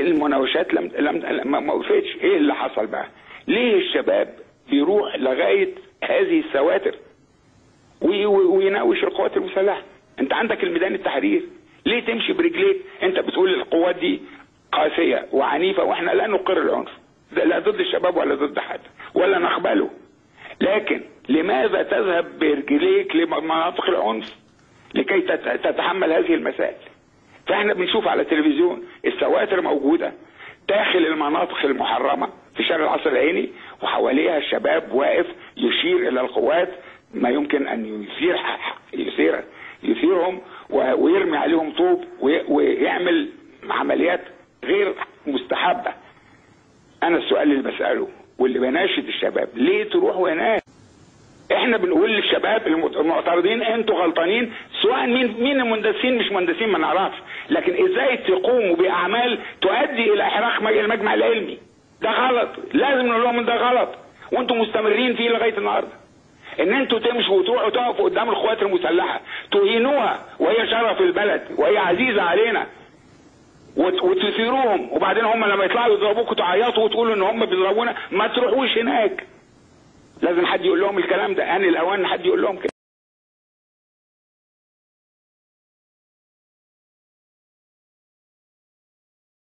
المناوشات ما وقفتش. ايه اللي حصل بقى؟ ليه الشباب بيروح لغايه هذه السواتر ويناوش القوات المسلحه؟ انت عندك الميدان التحرير، ليه تمشي برجليك؟ انت بتقول القوات دي قاسيه وعنيفه، واحنا لا نقر العنف لا ضد الشباب ولا ضد حد ولا نقبله، لكن لماذا تذهب برجليك لمناطق العنف لكي تتحمل هذه المسائل؟ فاحنا بنشوف على التلفزيون السواتر موجوده داخل المناطق المحرمه في شارع العصر العيني، وحواليها الشباب واقف يشير الى القوات ما يمكن ان يثيرهم ويرمي عليهم طوب ويعمل عمليات غير مستحبه. انا السؤال اللي بساله واللي بناشد الشباب، ليه تروحوا هناك؟ احنا بنقول للشباب المعترضين انتوا غلطانين، سواء مين المندسين مش مندسين ما نعرفش، لكن ازاي تقوموا باعمال تؤدي الى احراق المجمع العلمي؟ ده غلط، لازم نقول لهم ده غلط، وانتم مستمرين فيه لغايه النهارده. ان انتوا تمشوا وتروحوا تقفوا قدام القوات المسلحه تهينوها وهي شرف البلد وهي عزيزه علينا وتثيروهم، وبعدين هم لما يطلعوا يضربوكوا تعيطوا وتقولوا ان هم بيضربونا. ما تروحوش هناك، لازم حد يقول لهم الكلام ده، ان الاوان حد يقول لهم كده.